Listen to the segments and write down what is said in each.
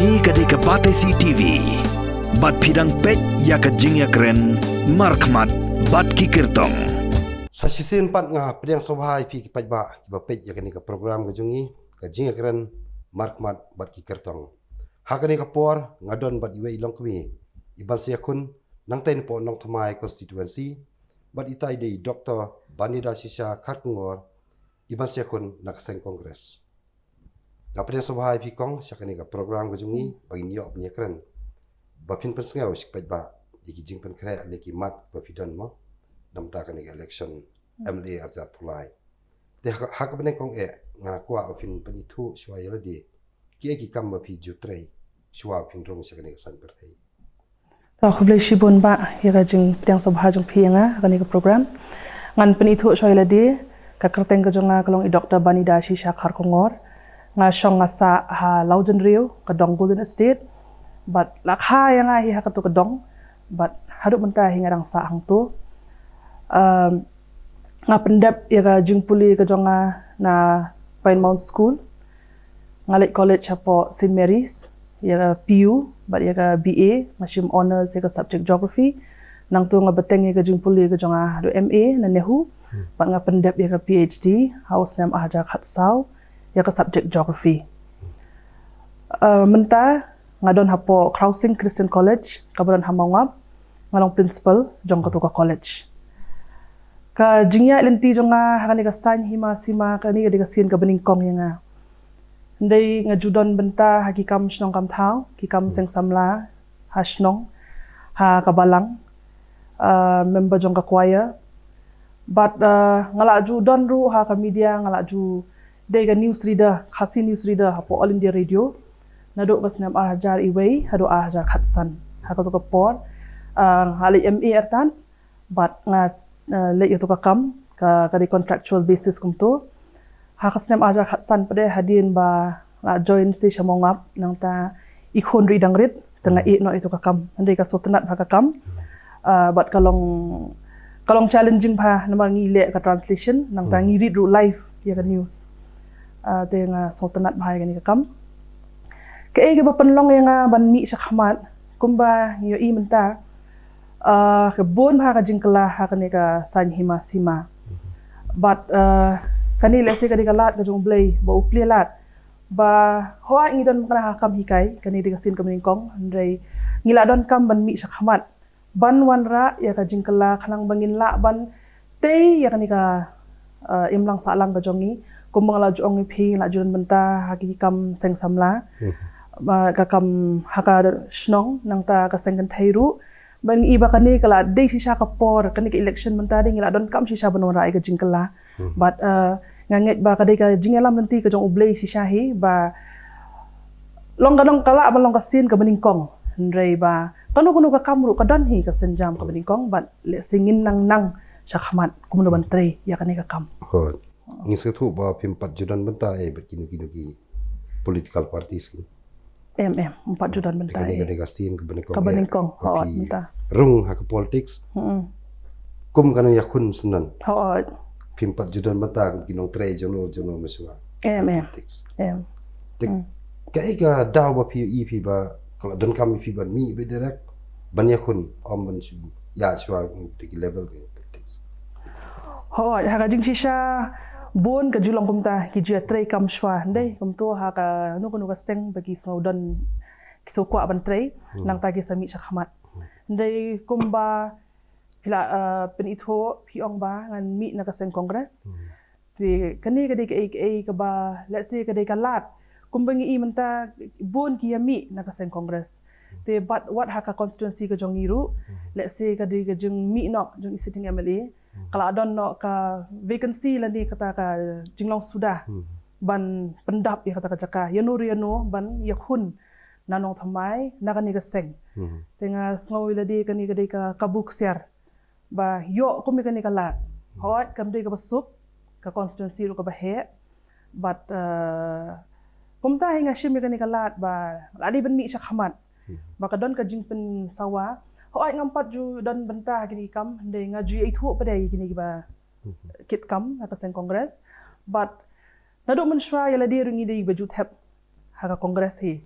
Kini kadika Batesi TV. Bat pidang pet ya kajing ya keren. Markmat bat kikirtong. Sasisin pat nga pedang sobhai pi kipat ba pet ya kini ka program kajungi kajing ya keren markmat bat kikirtong. Hakani ka por ngadon bat iwe ilong kami. Iban siya kun nang ten po nong thamai constituency bat itai di Dr. Banida Sisha Kharkungor iban siya kun nakaseng kongres. Ngapain sobhai pi kong siya kani ka program kajungi bagi niyok punya keren. Bapin pensengau sikpat ba iki jing pen kre leki mat bapidan mo namta kani election MLA arja pulai. De hak bene kong nga kwa opin penitu swaya ladi ki eki kam bapi jutrei shwa pin rong siya kani san perthai. Ta khublai shibon ba yaga jing pedang sobha jong phianga kani ka program ngan penitu swaya ladi ka kerteng ka jonga kalong i Dr. Banida Sisha Kharkungor nga shong nga sa ha Laujen Rio ka Dong Golden Estate but lakha yang hi ha ka to ka Dong but haduk mentah hingga rang sa hang tu nga pendap ya ka jingpuli ka jonga na Pinemount School ngalit college apo St Mary's ya ka PU but ya ka BA mashim honors ya ka subject geography nang tu nga beteng ya ka jingpuli ka jonga do MA na nehu but nga pendap ya ka PhD house nam aja khatsau ya ka subject geography mentah ngadon hapo Crossing Christian College kabaran hamangap ngalong principal jong katuka college ka jingya lenti jonga kani ka san hima sima kani ka sin ka beningkong yang ndai ngajudon benta hakikam snong kam thau kikam seng samla hasnong ha kabalang member jong ka choir but ngala judon ru ha ka media ngala ju dei ka news reader khasi news reader hapo All India Radio nadok kasnam ahajar iway hado ahajar khatsan hakato ka por hali MA ertan but nga le itu ka kam ka di contractual basis kumto hakasnam ahajar khatsan pade hadin ba la join station mongap nang ta ikhon ri dangrit tanga no itu ka kam andai ka sotenat ha ka kam but kalong challenging pa naman ngile ka translation nang ta ngirit ru live ya ka news te nga sotenat bahaya gani ka kam kaya ka panlong yang ban mi sa khamat kumba yo I menta ka bon ha ka jingkala ha kani ka san hima sima but kani lesi ka lat ka jong blay ba upli lat ba hoa ngidon kana ha kam hikai kani ka sin ka meningkong andrei ngila don kam ban mi sa khamat ban wanra ya ka jingkala khanang bangin la ban te ya kani ka imlang salang ka jongi kumbang la jong phi la jun menta ha ki kam seng samla kakam haka snong nang ta kasengkan thairu ban iba kani kala dei sisa ka por kani ka election mentari ngila don kam sisa banon rai ka jingkala but nganget ba kadai ka jingalam nanti ka jong ublei sisa hi ba long kala ba long ka sin ka beningkong ndrei ba kanu ka kamru ka don hi ka senjam ka beningkong but le singin nang sa khamat kumno ban tre ya kani ka kam Hot ngis ka thu ba pimpat judan benta bet kini political parties ki MM 4 judan benta kani ka sin ka beningkong hot benta rung ha ka politics kum kana yakun sunan hot pimpat judan benta kino tre jono masua politics kai ka daw ba pi ba kalau don kami pi ban mi be direct ban yakun om ban su ya chwa tiki level ke politics hot ha ka jing shisha bon ka julong kumta ki jia trei kam shwa ndai kumto ha ka nu ka seng bagi saudan kiso kwa ban trei nang ta ki sami sa khamat ndai kumba pila penitho piong ba ngan mi na ka seng congress ti kani ka dei ka ba let's say ka dei ka lat kumbang I menta bon ki mi na ka seng congress te but what ha ka constituency ka jong niru let's say ka dei ka jeng mi no jong sitting MLA kalau ada no ka vacancy lani kata ka jinglong sudah ban pendap ya kata ka jaka yano ban yakhun nanong thamai nakani ka seng tenga snawi ladi kani ka kabuk siar ba yo kumi kani ka lat hot kam dei ka basup ka constituency ro ka bahe but kumta hinga shim kani ka lat ba ladi ban mi sa khamat ba ka don ka jingpen sawa hoai ngampat ju dan benta kini kam ndai ngaju itu pada kini ba kit kam ka seng kongres but nadok menshwa yala dia ringi dei baju thep ha ka kongres hi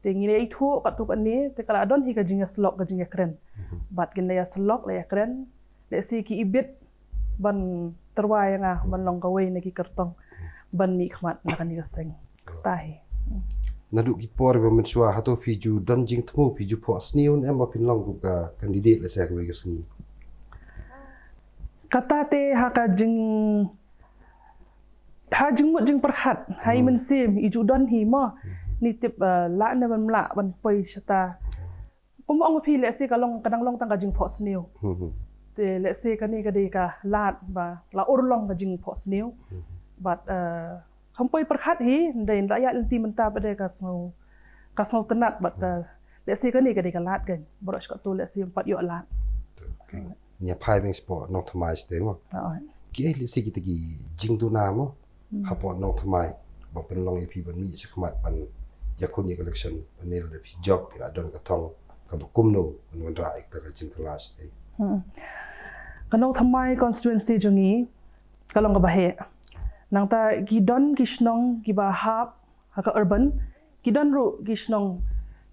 Tengi dia itu kat tu kat ni, te kala adon hi ka jingya slok ka jingya keren. Bat gin ya slok la ya keren. Le si ki ibit ban terwai nga ban long kawai na ki kertong ban mi khmat na kan ni ka seng. Tahi. Nadu ki por ba mensua hato fiju don jing tmu fiju po sniun em ba pinlong ku ka candidate la sa ka ga sngi. Kata te ha ka jing ha jing mut jing perhat hai men sim iju don hi mo ni tip la na ban la ban poi shata kum ong phi le se ka long kadang long tang ka jing pho sniu te le se ka ni ka de ka lat ba la ur long ka jing pho sniu but kham poi perhat hi den rakyat lenti menta pada ka snau tenat but le se ka ni ka de ka lat kan boros ka tu le se empat yo lat Nya pai beng sport nok thamai ste mo. Ki le se ki tagi jing tu na mo. Hapo nok thamai ba pinlong EP ban mi se khmat ban yakun ni election panel de fi job ya don ka thong ka bukum no non ra ek ka jing class te. Kanong thamai constituency jungi kalong ka bahe nang ta gidon kisnong gibahap haka urban gidon ru kisnong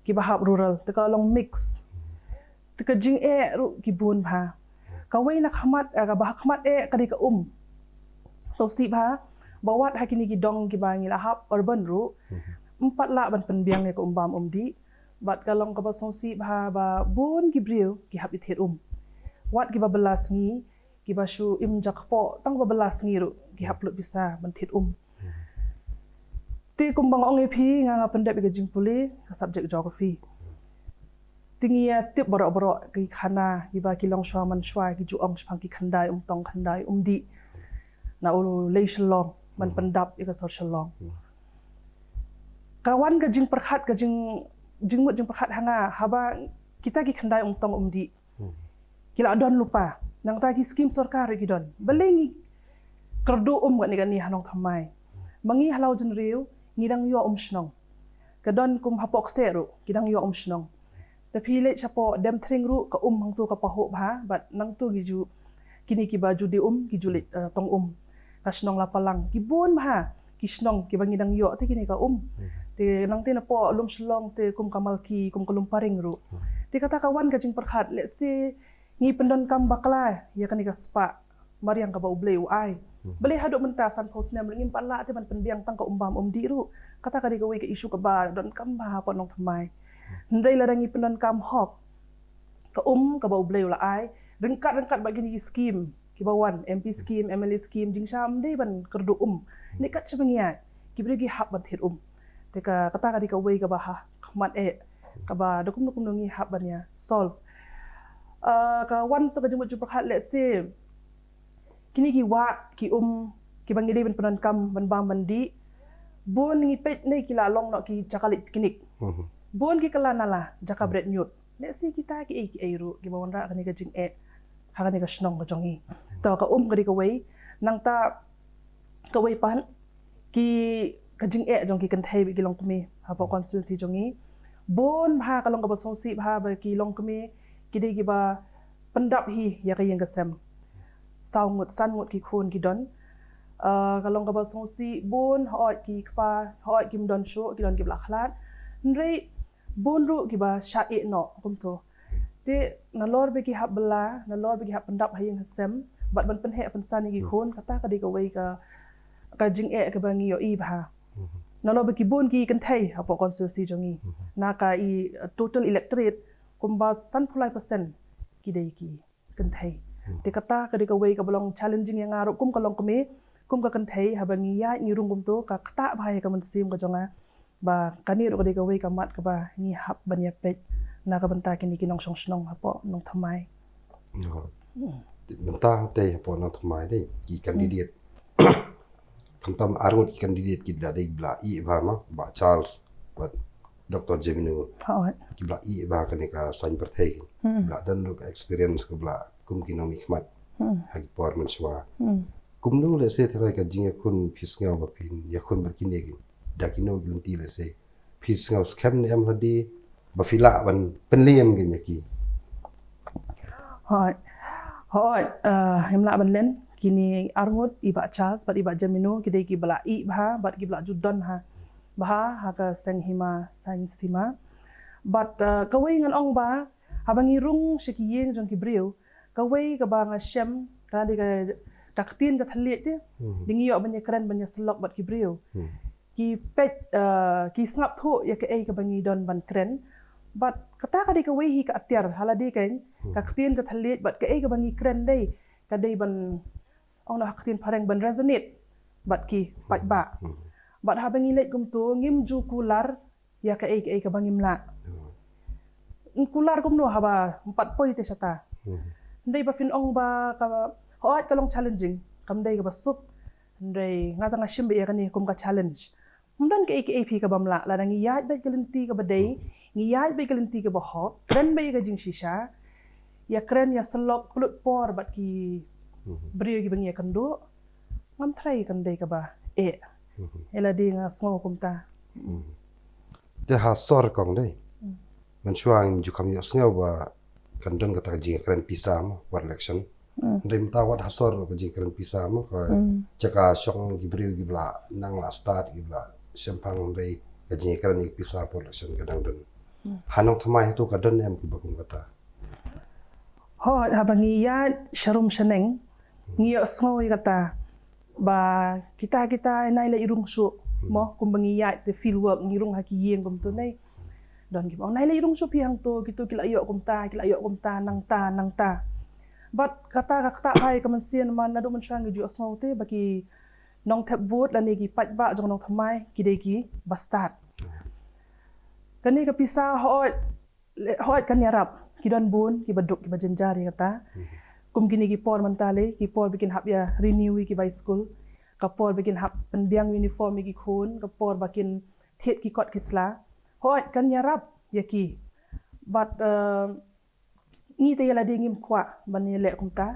gibahap rural te kalong mix te ka jing ru gibun bha kawai nak khmat ka bah khmat kadi ka so si bha bawat hakini gidong gibangi lahap urban ru empat la ban penbiang ne ko umbam di bat kalong ka basong si bha ba bun gibriu gi hap ithet wat gi babelas ngi gi basu im jakpo tang babelas ngi ru gi hap lu bisa menthet ti kumbang ong epi nga pendep ga jing puli ka subject geography tingia tip borok-borok ki khana gi ba kilong shwa man shwa gi ju ong chpang ki khandai tong khandai di na ulu leishalong man pendap ika social long kawan ga jing perkhat ga jing mut jing perkhat hanga haba kita ki khandai tong di kila don lupa nang ta ki skim sarkar gi don belengi kerdu ga ni hanong thamai mangi halau jin riu ngidang yo snong kadon kum hapok seru kidang yo snong tapi le chapo dem thring ru ka hang tu ka paho bha bat nang tu gi ju kini ki baju di gi julit tong ka snong la palang ki bon bha ki snong ki bangidang yo te kini ka te nang te na po lum shlong te kum kamal ki kum kalum paring ru te kata kawan ka jing perkhat le se ngi pendon kam bakla ya kan ka spa mariang ka ba ubleu ai beli haduk mentasan posnya mengin pala te ban penbiang tang ka umbam di ru kata ka digawi ka isu ka ba don kam ba po nong thamai ndai la dangi pendon kam hok ka ba ubleu la ai rengkat bagi ni skim ki bawan MP skim MLA skim jing sham dei ban kerdu ni kat chbengia ki brigi hap ban thir te ka kata ka digawi ka ba ha khmat ka ba dokum ngi hap ban ya solve ka wan sa ka jumut jupakhat le se kini ki wa ki ki bangidi ben penan kam ban bang mandi bon ngi pet nei ki la long no ki chakalit kinik bon ki kala nala jaka bread nyut le si kita ki airu ki bawon ra kani ka jing ha kani ka snong ka jongi to ka gadi ka wei nang ta ka wei pan ki ka jing jong ki kan thai bi ki long kumi ha po constituency jongi bon bha ka long ka basong si bha ba ki long kumi ki de ki ba pendap hi ya ka yang ka sem sau ngut san ngut ki khun ki don kalong ka basong si bon hot ki kpa hot kim don sho ki don ki bla khlat nrei bon ru ki ba sha no kum to te na lor be ki hab bla na lor be ki hab pendap hayeng sem bat ban pen he pen san ki khun kata ka di ka wei ka jing ka bangi yo bha na lor be ki bon ki kan thai apo constituency jongi na ka total electorate kum ba san phulai percent ki dei ki kan thai te kata ka dika wei ka belong challenging yang ngaru kum kalong kumi kum ka kan thei habangi ya ngirung kum to ka kata bhai ka man sim ka jonga ba kani ro ka dika wei ka mat ka ba ni hap ban ya pet na ka banta kini kinong song snong hapo nong thamai banta te hapo nong thamai dei ki candidate kamtam arut ki candidate ki da dei bla ba ma ba Charles but Dr. Jemino ki bla ba ka ni ka sain perthei bla dan ro ka experience ka bla kum kinong ikmat hagi por menswa kum nu le se thrai ka jinga kun fisngau ba pin ya kun ber kinegi dakino gunti le se fisngau scam ne am hadi ba fila ban penliem gen yaki hoi himla ban len kini arngut iba Charles bat iba Jamino kidai ki bla bha bat ki bla judan ha Baha haka seng hima sang sima. But kawai ngan ong ba habangi rung shikiyeng jong kibriu. Kawai ka ba nga shem ka di ka taktin ka thalit ti. Dingiyo banya keren banya selok bat kibriu. Ki pet ki snap thu ya ka ai ka bangi don ban keren. But kata ka di kawai hi ka atyar haladi kan taktin ka thalit bat ka ai ka bangi keren dai. Ka dai ban ong na haktin pareng ban resonate bat ki pat ba. Bat habangi let gum tu ngim ju kular ya ka ai ka bangim la. Kular gum no haba 4 poin te sata. Ndai ba fin ong ba ka hoat ka long challenging kam dai ka ba sup ndai ngata nga shimbe ya kani kum ka challenge. Mdan ka ai ka bamla la ngi yat ba galanti ka ba dai ngi yat ba galanti ka ba hop kren ba ka jing shisha ya kren ya selok kulut por bat ki brio ki bangi kandu ngam try kan dai ka ba ela di nga small kum ta. Te hasor kong dai. Man chuang ju kam yo sngaw ba kan don ka ta jing kren pisam war election. Ndai mta wat hasor ba jing kren pisam ka jaka shong gibriu gibla nang la start gibla sempang dai ka jing kren ik pisa por election ka dang don. Hanong thamai tu ka don em ki ba kum kata. Ho habangi ya sharum shaneng ngiyo sngaw kata ba kita nai la irung su mo kumbangi ya te field work ngirung haki yeng kum tu nai don gi nai la irung su pi hang tu gitu kila yo kum ta nang ta but kata hai ka man sian man na do man shang ju asmau te baki nong thep bot la ni gi pat ba jong nong thamai ki de gi bastat kani ka pisa hoit kan yarap ki don bun ki baduk ki bajenjari kata kum gini ki por mentale ki por bikin hap ya renew ki by school kapor bikin hap penbiang uniform ki khun kapor bakin thiet ki kot kisla hoat kan yarap yaki but ngi te yala dingim kwa bani le kumta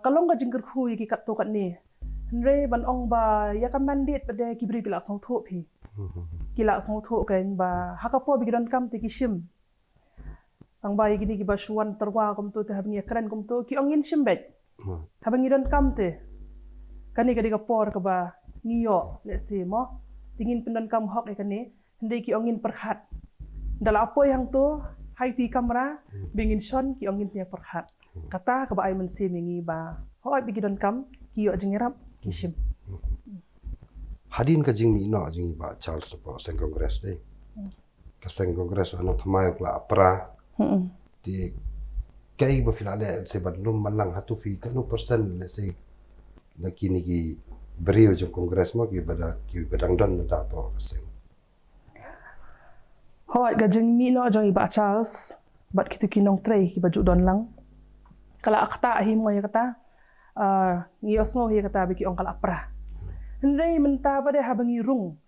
kalong ka jingker khu yaki kat to kat ni nre ban ong ba ya ka mandate pade ki bri kila song tho phi kila song tho kan ba hakapor bigidon kam te ki shim ang ba yaki ni ki ba shuan terwa kum to te habni kran kum to ki ongin shimbet habangi don kam te kani ka por ka ba ngiyo let's say mo tingin pendon kam hok kani ndai ki ongin perkhat dala apoy hang to hai ti kamera bingin shon ki ongin nya perkhat kata ka ba ai men se mingi ba hoi bigi don kam ki yo jingirap ki shim Hadin ka jing mi no jing ba Charles po seng congress dai ka seng congress ano thamai kla pra ti kai ba filale se ban lum malang hatu fi kanu persen le se na kini ki beriu jong kongres mo ki badang don ta po kasing hoi ga jing mi no jong ba Charles bat kitu kinong tray ki baju don lang kala akta hi mo ya kata ngios ngo hi kata biki ong kala pra ndai menta ba de habangi rung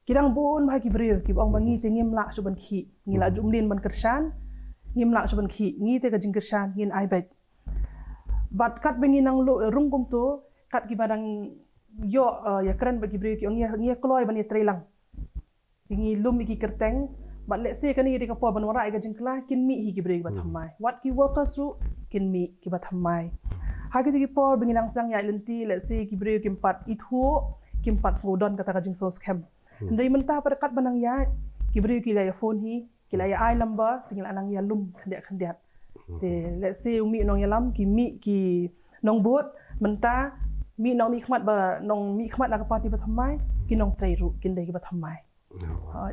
kidang bun ba ki beriu ki ong bangi te ngim la suban khi ngila jumlin ban kersan ngim la suban khi ngi te ga jing kersan ngin ai bet bat kat bengi nang lu rung kum tu kat ki badang yo ya keren bagi beri ki ngia kloi bani trailang tingi lum ki kerteng bat let's say kani di kapo ban warai ga jingkla kin mi hi ki beri bat hamai what ki workers ru kin mi ki bat hamai ha ki por bengi nang sang ya lenti let's say ki beri ki 4 ithu ki 4 sodon kata ga jing so scam ndai menta par kat banang ya ki beri ki la ya phone hi ki la ya I number tingil anang ya lum khandiat te let's say umi nong yalam ki mi ki nong bot menta mi nong ni khmat ba nong mi khmat na ka party ba thamai ki nong chai ru kin dei ki ba thamai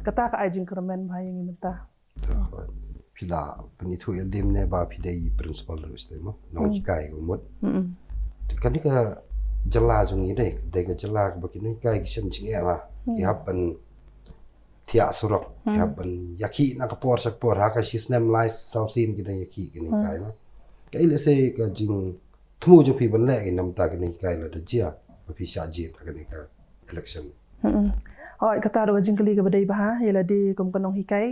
kata ka ai jing kramen bhai ngi menta pila pani thu eldim ne ba pidai principal ru ste mo nong kai ko mot kani ka jala jungi dei ka jala ba ki noi kai ki shem ching e ma ki hapan thia surok ki hapan yaki na ka por sak por ha ka system lai sausin ki dei yaki ki ni kai ma kai le se ka jing thu jo pi ban le ki nam ta ki ni kai la da jia ba pi sha ji ta ki ni ka election hoi kata ro jing kali ka badai ba yela di kum kanong hikai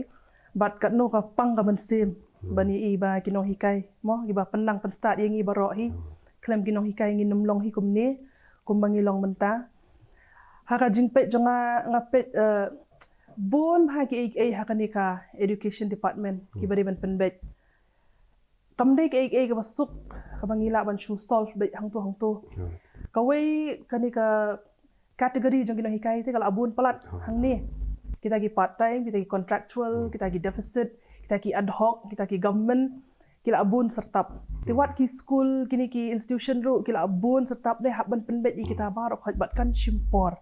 bat kat no ka pang ka ban sim bani i ba ki no hikai mo gi ba penang pen start yang i baro hi klem ki no hikai ngi num long hi kum ni kum bangi long menta ha ka jing pe jonga ngapet bon ha ki ai ha ka ni ka education department ki bari ban penbet kamdei ke ai ka basuk ka bangila ban shu solve be hang to ka wei kani ka kategori jong kino hikai te kalau abun pelat hang ni. Kita lagi part time, kita lagi contractual, kita lagi deficit, kita lagi ad hoc, kita lagi government, kila abun sertap. Tiwat ki school kini ki institution ru kila abun sertap deh haban penbet di kita barok hot batkan shimpor.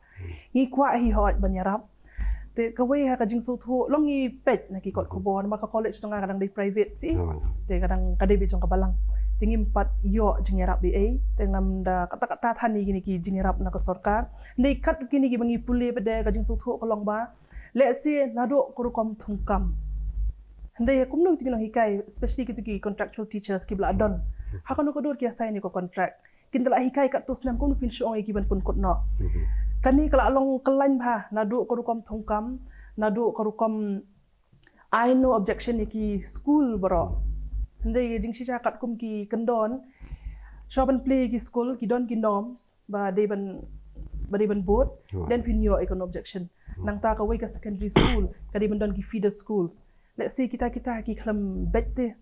Ngi kwa hi hot banyarap. Te kawai ha kajing so thu long ngi pet na ki kot kobon maka college tengah kadang di private ti. Te kadang kadai bi jong kabalang. Tinggi 4 yo jingerap di tengam da kata-kata thani gini ki jingerap na ka sarkar. Ndai kat kini ki bangi pule pada kajing so thu kolong ba. Let's say nado kurukom thungkam. Handai kumno tingno hikai especially kitu ki contractual teachers ki bla adon. Hakano ko dor ki assign ni ko contract. Kintala hikai kat tu senam kumno pin syong ki ban pun kotno. Kani kala along kelain bah nadu korukom thongkam nadu korukom I no objection ni ki school baro ndai jing shisha kat kum ki kendon shop and play ki school ki don ki norms ba de ban board then pin yo econ objection nang ta ka wai ka secondary school ka de ban don ki feeder schools let's say kita ki klam bette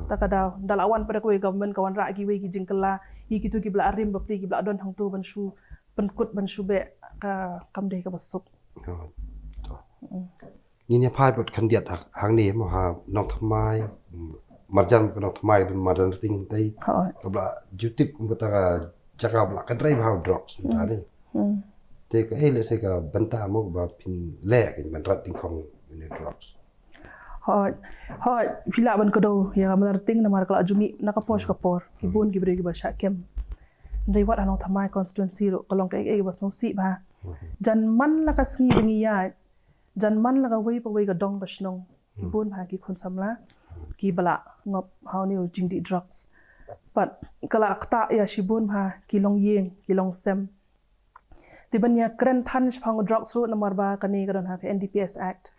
ta ka da dalawan pada ko government kawan ra ki wai ki jingkela hi kitu ki bla arim bapti ki bla don hang tu ban shu penkut ban shube ka kamdei ka basuk. Ini apa buat kandidat hang ni mah nok thamai marjan nok thamai dan marjan ting tai kabla jutip kata jaga bla kan drive how drugs tadi. Te ka ele se ka banta mo ba pin le kan ban rat ting khong ni drugs. Hot fila ban kodo ya marting na mar kala jumi nakaposh kapor ibun gibre gi ba syakem. Ndai wat anong thamai constituency ro kalong ka ba so si ba jan man la ka sngi bingiya jan man la ka wei pa wei ka dong ka snong ibun ha ki khun samla ki bala ngop how ni jingdi drugs but kala akta ya shibun ha ki long yeng ki long sem tibanya kren than phang drugs ro namar ba kani ka don ha ka NDPS act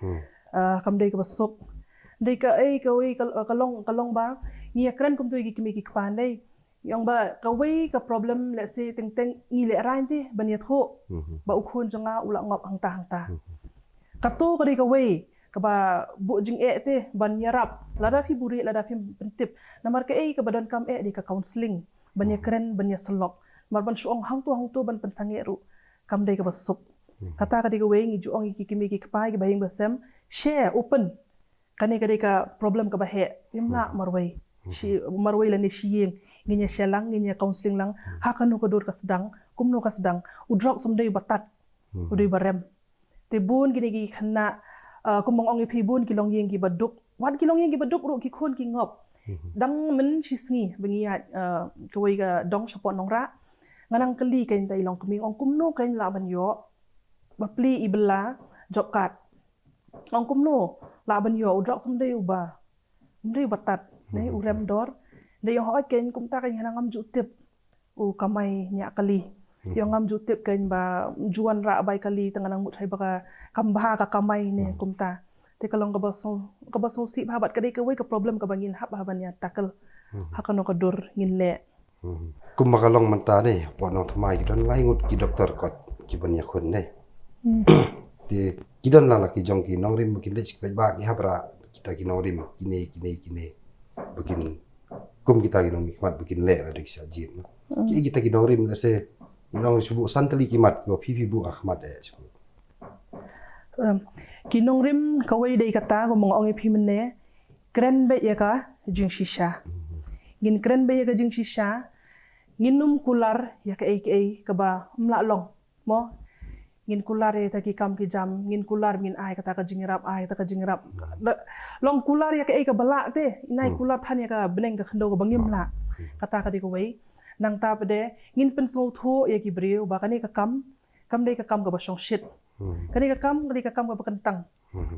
kamdei ka basuk dei ka ka wei ka long ba ni kren kum tu ki kimi ki kpan dei yang ba kawai ka problem let's say teng ngile rain ti baniat ho ba ukhun jonga ula ngop hangta kato kadi kawai ka ba bu jing te ban yarap lada fi buri lada fi pentip namar ka ka badan kam di ka counseling banya keren banya selok mar ban suong hang tu ban pensange ru kam dai ka basuk kata kadi kawai ngi juong ki kimi ki kpai ki bahing basem share open kani kadi ka problem ka ba he imla marwai si marwai la ni siyeng nginya selang nginya counseling lang hakanu ko dur ka sedang kumno ka sedang udrok somdai batat udai barem te bun gini gi khana kumong ong iphi bun kilong yeng gi baduk wat kilong yeng gi baduk ru ki khon ki ngop dang men sisngi bengiat kawai ga dong sapon nongra nganang keli kain tai long kuming ong kumno kain la ban yo bapli ibla job card ong kumno la ban yo udrok somdai uba somdai batat nei urem dor de yo hot ken kum ta kan ngam jutip kamai nya kali yo ngam jutip ken ba juan ra bai kali tanganang mut hai baka kambha ka kamai ne kum ta te kalong ka baso si babat ka de ka wei ka problem ka bangin hab haban ya takal hakano ka dur ngin le kum makalong manta ne po no thamai don lai ngut ki doktor kot ki ban ya khun ne te kidan la ki jong ki nong rim ki le chik ba ki habra kita ki nong rim kine bikin kum kita ginong hikmat bikin le ada kisah jin ki kita ginong rim se ginong subu santali kimat go pipi bu ahmad kinong rim kawai dei kata ko mga ongi pimene kren be ya ka jing shisha gin kren be ya ka jing shisha nginum kular ya ka ka ba mla long mo ngin kular ya ta ki kam ki jam ngin kular min ai kata ka jingrap long kular ya ka bala te inai kular than ya ka beneng ka khando ka bangim la kata ka di ko wei nang ta pede ngin pen so tho ya ki breu ba kani ka kam dei ka kam ka ba shong shit kani ka kam ka ba kentang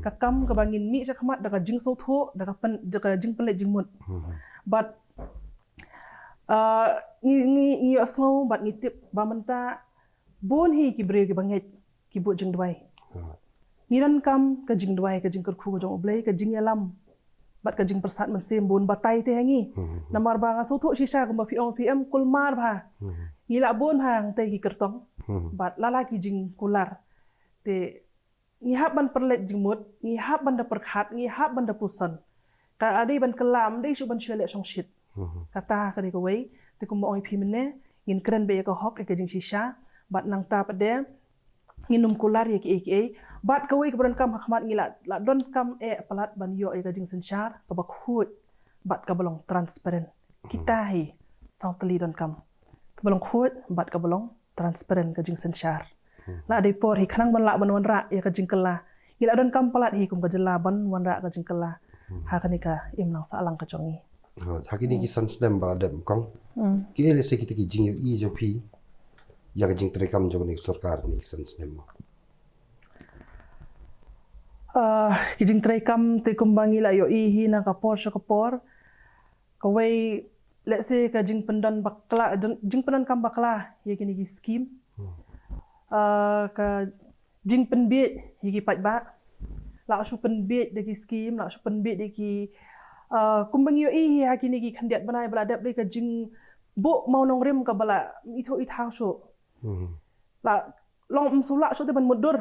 ka kam ka bangin mi cha khamat da ka jing so tho da ka jing pen le jing mut but ngi asno bat ngi tip ba menta bon hi ki breu ki banget ki bu jing dwai ngiran kam ka jing dwai ka jing kerkhu jong oblei ka jing yalam bat ka jing persat man sem bon batai te hangi namar ba nga so tho shisha ko ma pm kulmar bha ngila bon hang te ki kertong bat lala ki jing kular te ngi hab ban perlet jing mut ngi hab ban da perkhat ngi hab ban da pusan ka adi ban kelam dei su ban shele song shit kata ka de ko wei te ko mo ong phi mene ngin kren be ka hok ka jing shisha bat nang ta pade nginum kular ya ki bat kawai keberan kam hakmat ngila la don kam pelat ban yo ka jing sensyar ka bakhut bat ka belong transparent kita hi sang teli don kam ka belong khut bat ka belong transparent ka jing sensyar la dei por hi khanang ban la ban wan ra ya ka jing kala ngila don kam pelat hi kum ka jela ban wan ra ka jing kala ha kanika imlang sa alang ka chongi hakini ki sansnem baladem kong ki ele se kita ki jing yo I jo pi ya ka jing trekam jo ni sarkar ni sansnem kijing tray kam te kumbangi la yo ihi na kapor kawai let's say ka jing pendan kam bakla ya kini ki scheme ka jing penbit higi pat ba la su penbit de ki scheme la su penbit de ki kumbangi yo ihi ha kini ki khandiat banai baladap de ka jing bo mau nong rem ka bala itho ithau so la long msula so te ban mudur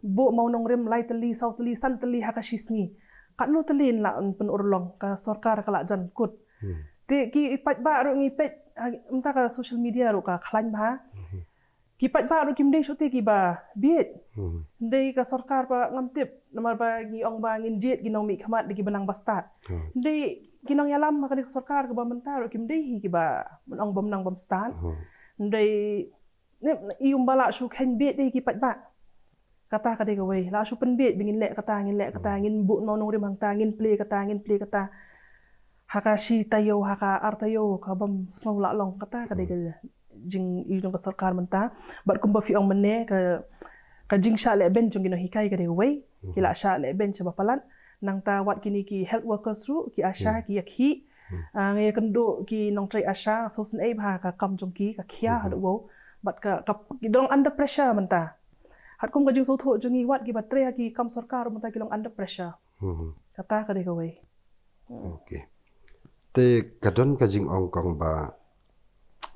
bo mau nong rem lai teli sau teli san teli hakashisngi kat no telin la pen urlong ka sarkar kala jan kut te ki pat ba ro ngi pet umta ka social media ro ka khlan ba ki pat ba ro kim dei so te ki ba biet dei ka sarkar pa ngamtip namar ba ngi ong ba ngin jet ginong mi khamat de ki benang basta dei ginong yalam ka di sarkar ka ba mentar ro kim dei ki ba ong bom nang bom stan dei ium bala su khen biet de ki pat ba kata ka de gawai la su pen biet bingin lek kata ngin bu mau nong rim hang ta ngin play kata hakashi tayo haka artayo ka bam smau la long kata ka de jing i dong ka sarkar menta bat kum ba fi ong mene ka jing sha le ben jong gino hikai ka de gawai kila sha le ben cha bapalan nang ta wat kini ki health workers ru ki asha ki yakhi ngai kendo ki nong trai asha so sen ai ba ka kam jong ki ka khia ha do bat ka dong under pressure menta hat kum ka jing so tho jongi wat ki batre ki kam sarkar menta ki long under pressure kata ka de gawai okay te kadon ka jing ong kong ba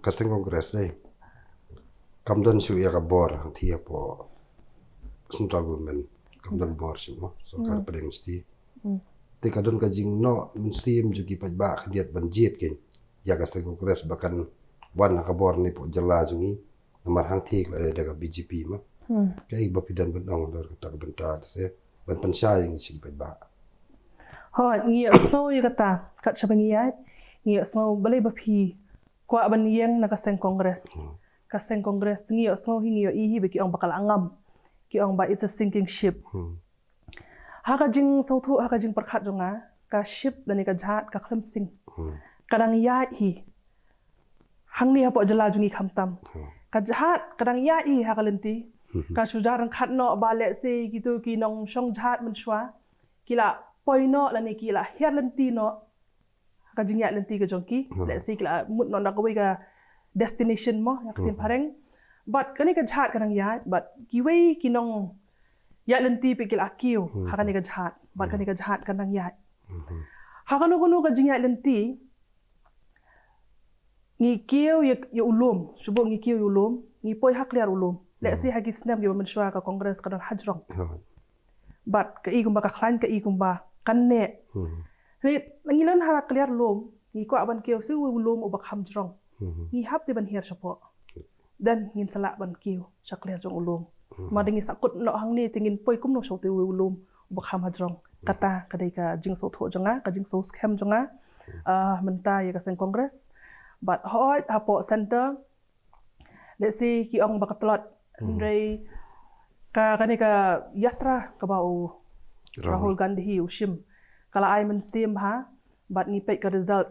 ka seng kongres dei kam don su ya ka bor thi po central government kam don bor su mo sarkar pedeng sti te kadon ka jing no sim ju ki pat ba khdiat ban jet ken ya ka seng kongres bakan wan ka bor ni po jala jungi namar hang thik la daga BJP ma kai ba pidan ban ong dor ka benta se ban pansya yang si pat ba hot ngi snow yu kata kat sabangiat ngi snow balai ba phi kwa ban yang na ka seng kongres ngi snow hingi yo ihi be ki ong bakal angam ki ong ba it's a sinking ship haka jing sautu haka jing perkhat jonga ka ship dan ka jhat ka khlam sing kadang ya hi hang ni hapo jala jungi khamtam ka jhat kadang ya hi haka lenti ka sujarang khat no bale se gitu ki nong shong jhat mun shwa kila poino la ni kila hiar lenti no ka jingya lenti ka jongki let's say kila mut no nakawai ka destination mo yakin pareng but kani ka jhat kanang ya but kiwei kinong ya lenti pe kila kiu hakani ka jhat but kani ka jhat kanang ya hakano kono ka jingya lenti ngi kiu ya ulum subo ngi kiu ulum ngi poi hak liar ulum let's say hagi snap gi menshwa ka kongres kadang hajrong but ka igum ba ka khlan ka igum ba kanne ni ngilan hara clear lom ni ko aban kiu su lom ubak hamjrong ni hap de ban hier sapo dan ngin sala ban kiu sakler jong ulum madingi sakut no hang ni tingin poi kum no so te ulum ubak ham hajrong kata kadai ka jing so tho jonga ka jing so scam jonga menta ya ka sen kongres but hot hapo center let's say ki ong bakatlot ndai ka kani ka yatra ka bau Rahul Gandhi ushim kala ai men sim ha bat ni pek ka result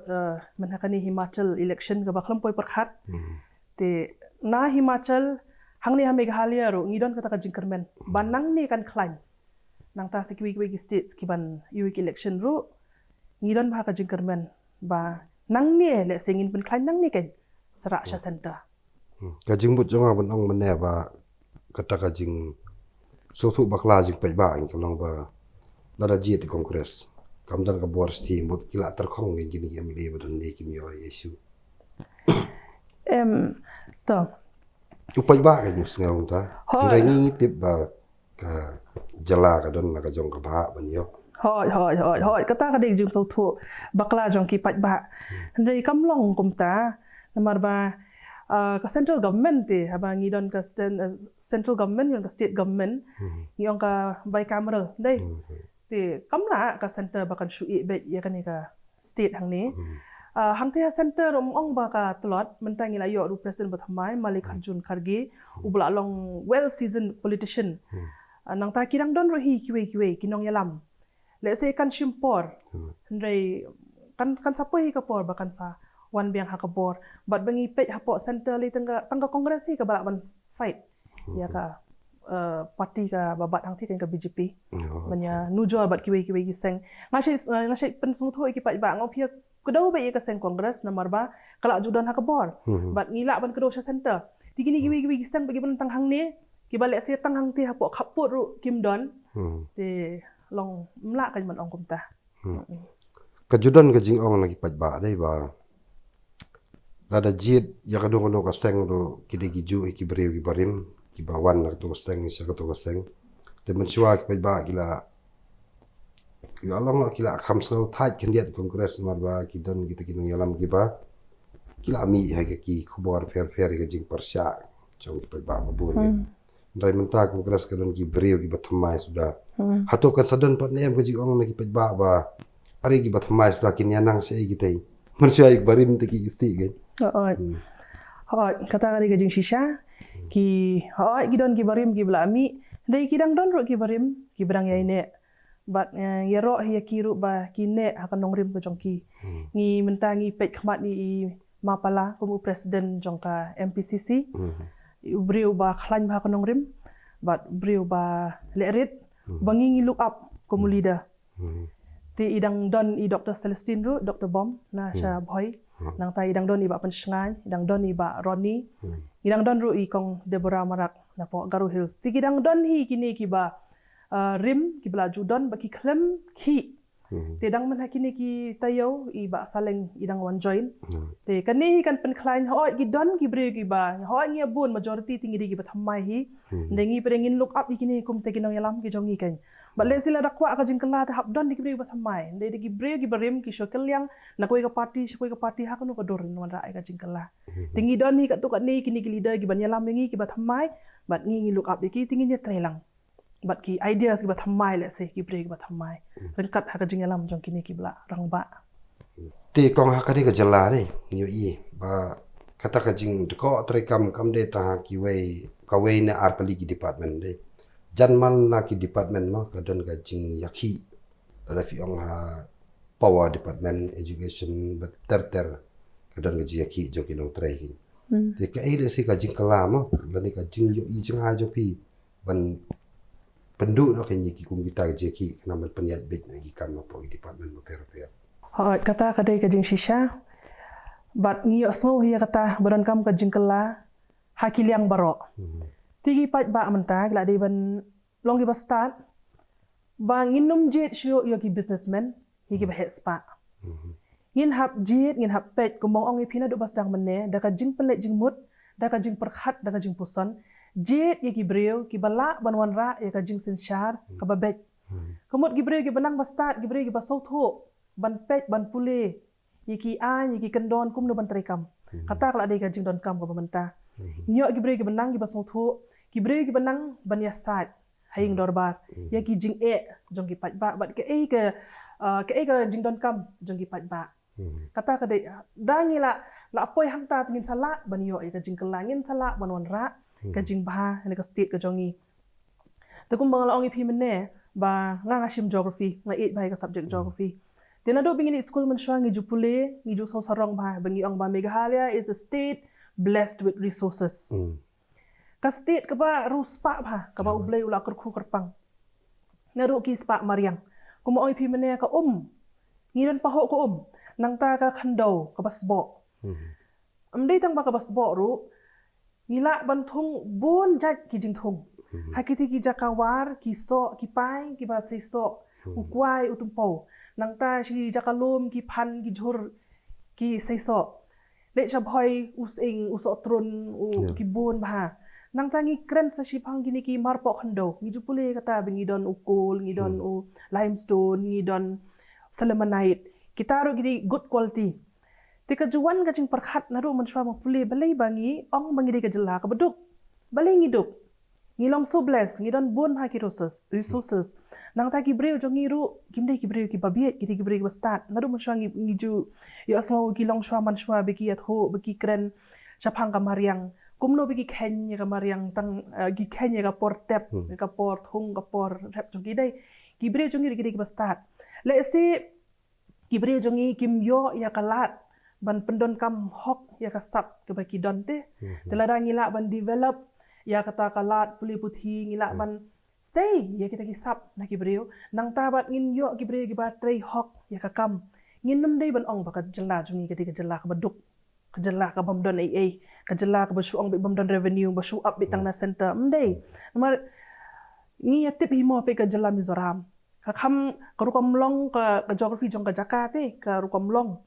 men hakani Himachal election ka baklam poi perkhat te na Himachal hang ni ha Meghalaya ro ngidon kata ka jingkermen banang ni kan klaim nang ta sikwi ki states ki ban UWIC election ro ngidon ba ka jingkermen ba nang ni le singin pen klaim nang ni ken Sarak Sha Center ka jing but jonga ban ong mene ba kata ka jing so thu bakla jing pe ba ang kalong ba lada jet di kongres kamdan ka bor sti mut kila terkhong ngi gini emle badon ni kim yo yesu to upai ba ka mus ngau ta ngi tip ba ka jala ka don la ka jong ka ba ban yo hoi kata ka ding jing so thu bakla jong ki pat ba ndai kamlong kumta namar ba ka central government te haba ngidon ka central government ngon ka state government ngiong ka bicameral dai te kamla ka center bakan shui be ya kan ka state hang ni hang te center ong ba ka tlot mentang ila yo ru president bathamai Mallikarjun Kharge ubla long well seasoned politician nang ta kirang don ro hi kiwe kinong yalam let's say kan shimpor ndai kan sapoi ka por bakan sa wan biang hakabor bat bangi pej hapo center li tangga kongres hi ka balak ban fight ya ka parti ka babat hang ti kan ka BJP banya nujo bat kiwe giseng ngasai pensung tho ki paj ba ngopia kedau be ka seng kongres nomor ba kala judan hakabor bat ngila ban kedau sha center tigini kiwe giseng bagi bentang hang ni ki balek se tang hang ti hapo khaput ru kim don te long mla kan man ong kumta Kajudan ka jing ong lagi pajba dai ba. Lada jit ya kadung ka seng ro kide giju ki breu ki barim ki bawan la to seng sia ka to seng. Te mensua ki pajba kila ki along kila kham so thai kendiat kongres mar ba ki don kita ki yalam ki ba. Kila mi ha ki khubor fer ka jing persya chong ki pajba babun. Ndai menta kongres ka don ki breu ki bathmai sudah. Hato kan sadan pat nem ka jing ong lagi pajba ba. Ari ki bathmai sudah kini anang sei gitai. Manusia ik barim te ki isti kan. Kata kali gajing shisha ki gidon ki barim ki belami dai kidang don ro ki barim ki berang yai ne bat ya ro hi ki ru ba ki ne akan nongrim ke jongki ngi mentangi pej khmat ni mapala kumu presiden jongka MPCC ubriu ba khlan ba kan nongrim bat briu ba lerit bangi ngi look up kumu leader ti idang don i Dr. Celestine ru Dr. Bom na sha boy nang tai idang don i ba pensngai idang don i ba Ronnie idang don ru i kong Deborah Marak na po Garu Hills ti idang don hi kini ki ba rim ki bla judon ba ki klem ki ti dang man hakini ki tayo i ba saleng idang wan join ti kani kan pen klein ki don ki bre ki ba ngi bun majority tingi di ki ba thamai hi ndengi perengin look up ikini kum te kinong yalam ki jongi kan Balai sila dakwa ka jingkala ta habdon dikibri ba thamai ndai diki bre ki barim ki shokel yang na koi ka party ha kanu ka dor non ra ka jingkala tingi don hi ka tu ka ni kini ki leader ki banyalam ngi ki ba thamai bat ngi look up diki tingi ni trelang bat ki ideas ki ba thamai le se ki bre ki ba thamai ringkat ha ka jingalam jong kini ki bla rangba Te kong ha ka ni ka jala ni yo i ba kata ka jing deko trekam kam de ta ki wei ka wei na artali ki department de Janman na ki department mo kadon ka jing yakhi ada fi ong ha power department education but ter kadon ka jing yakhi jo kinong training te ka ile si ka jing kala mo lani ka jing yo i jing ha jo pi ban pendu no kan ki kum kita jing ki na man penyat bit gi kam po department mo per kata kadai ka jing shisha bat ngi so hi kata badan kam ka jing kala hakiliang baro Tigi pat ba mentag la de ban long ki ba start ba nginum jet show yo ki businessman hi ki ba het spa ngin hap jet ngin hap pet ko mong ong ipina do basdang menne da ka jing pelet jing mut da ka jing perkhat da ka jing puson jet ye ki breu ki bala ban wan ra ye ka jing sin shar ka ba bet komot ki breu ki banang ba start ki breu ki ba so tho ban pet ban pule ye ki an ye ki kendon kum no ban trekam kata kala de ka jing don kam ko ba menta nyo ki breu ki banang ki ba so tho ki bre ki banang banya sat haing dorbar ya ki jing jong ki pat ba bat ke ke jing don kam jong ki pat ba kata ka de dangi la apoi hang ta ngin sala ban yo ka jing kelangin sala ban wan ra ka jing ba ne ka state ka jongi ta kum bang la ong pi menne ba nga shim geography nga 8 ba ka subject geography tena do bingin school man shwa ngi jupule ngi ju so sarong ba bangi ong ba Meghalaya is a state blessed with resources ka state ka ba ruspa ba ka ba ublay ula kerku kerpang naru ki spa mariang kumo oi pi mene ka ngiran paho ko nang ta ka khandau ka basbo amdei tang ba ka basbo ru ngila banthung bon jat ki jingthung hakiti ki jakawar ki so ki pai ki ba sei so ukwai utumpo nang ta si jakalum ki phan ki jhur ki sei so le cha bhoi using usotrun ki bon ba nang tangi kren sa shipang gini ki marpo khando ngi jupule kata bingi don ukul ngi don limestone ngi don selemanite kita ro gini good quality Tika juan ka jing perkhat naru menshwa mo puli balai bangi ong bangi de ka jela ka beduk. Balai ngiduk. Ngilong so bless ngidon bon ha ki resources. Nang ta ki breu jong ngiru kimde ki breu ki babiet ki breu ki start naru menshwa ngiju yo so ki long shwa manshwa beki at ho beki kren chapang ka mariang. Kumno beki kenya ka mariang tang gi kenya ka portep ka port hung ka por rap jong ki dai. Ki breu jong ngiru ki start. Let's say ki breu jong ngi kim yo ya kalat ban pendon kam hok ya kasap ke baki don te telada ngila ban develop ya kata kalat puli puthi ngila ban say ya kita kisap na kibreu nang tabat ngin yo kibreu giba tray hok ya kakam ngin num dei ban ong baka jela jungi ketika jela ka baduk ka jela ka bamdon ai ka jela ka basu ong bamdon revenue basu up bitang na center mdei nomor ngi ya tip himo pe ka jela Mizoram ka kham ka rukom long ka geography jong ka Jakarta ka rukom long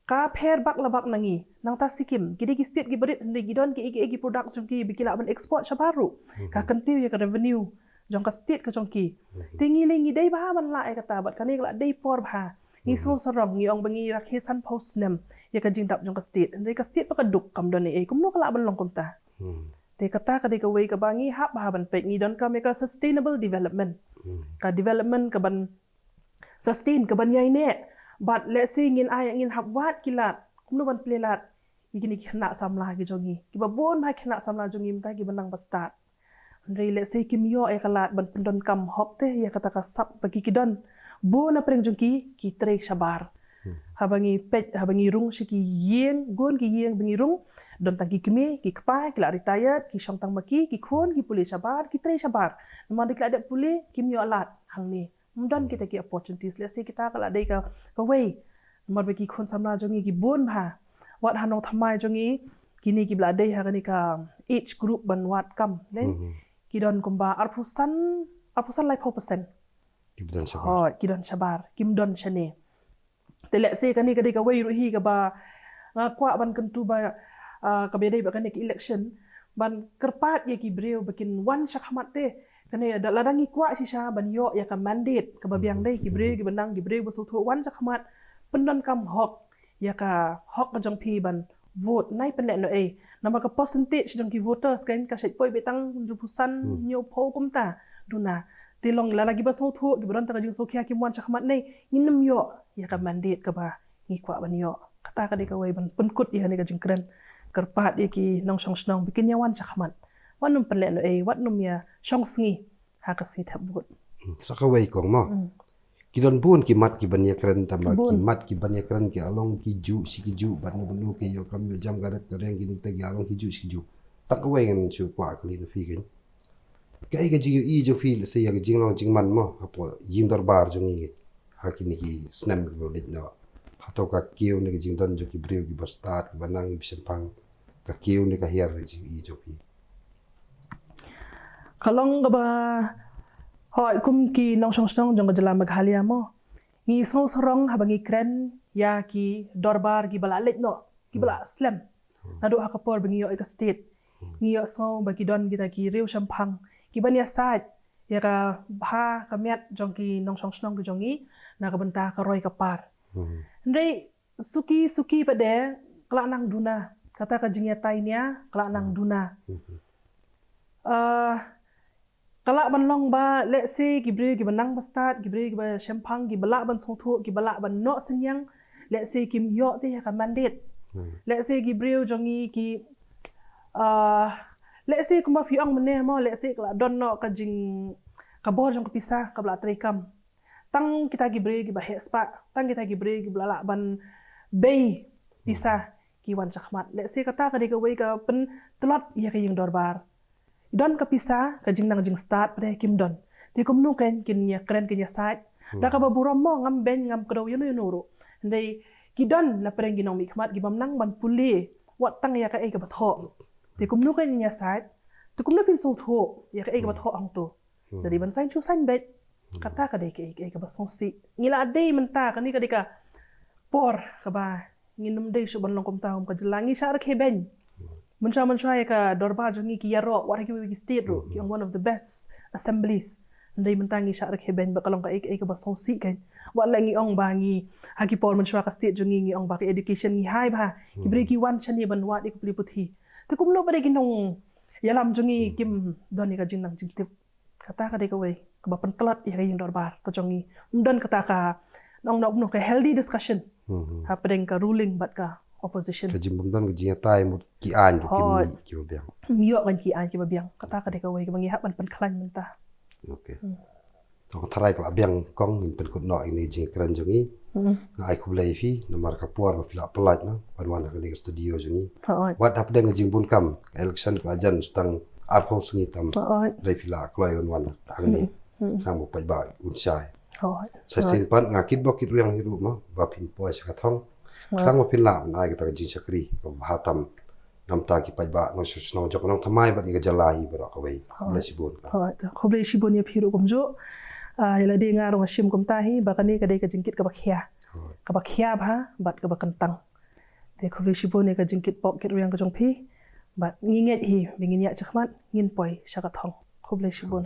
ka pher bak labak nangi nang ta Sikkim kidi ki state ki berit ndi gidon ki igi production ki bikila ban export sabaru ka kentiu ya ka revenue jong ka state ka jong ki tingi lingi dei ba ban la ai kata bat kani la dei por ba ngi so sarong ngi ong bangi rakhe san post nem ya ka jing tap jong ka state ndi ka state pa ka duk kam don ai kumno kala ban long kum ta te kata ka de ka wei ka bangi hap ba ban pe ngi don ka me ka sustainable development ka development ka ban sustain ka ban yai ne but let's say ngin ay ngin habwat kilat kumno ban plelat igini khna samla gi jongi ki babon ma khna samla jongi mta gi banang bastat ndrei let's say kim yo ay kalat ban pendon kam hok te ya kata ka sap bagi kidon bo na preng jongi ki trek sabar habangi pet habangi rung shiki yeng gon ki yeng bangi rung don tang ki kme ki kpa ki la retired ki shong tang maki ki khon ki puli sabar ki trek sabar naman dik la de puli kim yo alat hang ni mudon kita ki opportunities let's say kita kala dei ka way mar beki khon samla jongi ki bon bha wat hanong thamai jongi kini ki bla dei ha ni ka each group ban wat kam len ki don kumba arpusan lai 4% Kibdan sabar. oh ki don sabar kim don chane te let's say kani ka dei ka way ru hi ka ba kwa ban kentu ba ka be dei ba kani ki election ban kerpat ye ki breu bekin wan shakhamat te kane da ladangi kwa sisa ban yo ya ka mandate ka babiang dai ki breu ki banang ki breu basu thu wan shakhamat pendon kam hok ya ka hok ka jong pi ban vote nai pen no e nama ka percentage jong ki voters kan ka sait poi betang rupusan nyo pho kumta duna tilong lalagi basu thu ki bron ta jing so khia ki wan shakhamat nei nginum yo ya ka mandate ka ba ngi kwa ban yo kata ka de ka wai ban penkut ya ni ka jing kren kerpat ye ki nong song snong bikin yawan shakhamat wanum penle no e watnum ya shong sngi ha ka sit habut Sakaway kong mo. Kidon bun ki mat ki banya keren tamba ki mat ki banya keren ki along ki ju si ki ju ban no ke yo kam yo jam garep kareng ki te ki along ki ju si ki ju. Takaway ngan chu kwa kli no fi gen. Kai ga ji i jo feel se ya ga jing long jing man mo apo yin dor bar jong ngi ha ki ni ki snam ro lit no. Hato ka kiu ni jing don jo ki breu ki bastat banang bi sempang ka kiu ni ka hiar ji i jo fi. kalong ba hoi kum ki nong song song jong jala maghalia mo ngi so sorong habangi kren ya ki dorbar ki bala let no ki bala slam nado hakapor bangi yo ka state ngi yo so bagi don kita ki reu champang ki bania sat ya ka bha ka met jong ki nong song song ki jongi na ka benta ka roi ka par ndrei suki pade kala nang duna kata ka jingya tainya kala nang duna kala ban long ba let's say gibre gi banang bastat gibre gi ba champang gi bala ban song thu gi bala ban no senyang let's say kim yo te ya ka mandate let's say gibre jongi ki let's say kuma fi ong mene mo let's say kala don no ka jing ka bor jong ka pisa ka bala trekam tang kita gibre gi ba hespa tang kita gibre gi bala ban bay pisa ki wan chakmat let's say kata ka de ka wei ka pen telot ya ka yeng dorbar don ka pisa ka jing nang jing start pada kim don ti kum nu ken kin ya kren kin ya site da ka baburam mo ngam ben ngam kro yunu yunu ndai ki don na preng ginong mi khmat gi bam nang ban puli wat tang ya ka e ka batho ti kum nu ken ya site ti kum nu pin so tho ya ka e ka batho ang to dari ban sain chu sain bet kata ka de ke ka basong si ngila dei menta ka ni ka de ka por ka ba nginum dei su ban long kom taum ka jelangi sar ke ben Menca ya ka dorba jongi ki yaro what ki state ro ki one of the best assemblies Ndai mentangi syak rek heben bakalong ka ek ba songsi kan. Wala ngi ong ba ngi hagi por man shwa ka state jo ngi ong ba ka education ngi hai ba. Ki bre ki wan chani ban wat ik pli puthi. Te kum no ba de ginong yalam jo ngi kim doni ka jing nang jing tip. Kata ka de ka wei ka ba pentelat ya ka ying dorbar ka jongi. Umdan kata ka nong no ka healthy discussion. Ha pedeng ka ruling bat ka opposition. Ka jimbum don ka jinga tai mut ki an jo kim ni ki ba biang. Mio kan ki an ki ba biang. Kata ka de ka wei ka bangi hap ban klan mentah. Okay. Tong tarai kala biang kong in pen kut no ini jing keren jongi. Ngai ku blai fi nomor ka puar ba fila pelat no panwan ka ni studio jongi. Wat hap deng jing bun kam election ka jan stang ar ho sngi tam. Dai fila kloi wan ang ni. Sang mo pai ba un sai. Sa sin pan ngakit bokit riang hiru ma ba pin poi sa ka thong. Sang mo pin la nai ka ta jing sakri ka hatam nam ta ki pai ba no sus no jok nong thamai ba ni ka jalai ba ka wei. Blai sibun. Khoblei shibon ya phiru kumjo. Yala de ngarong ashim kum tahi bakani kadai ka jingkit ka bakhia. Ka bakhia ba bat ka bakantang. Te khoblei shibon ka jingkit pok kit riang ka jong phi bat nginget hi bingin ya chakmat ngin poi shaka thong. Khoblei shibon.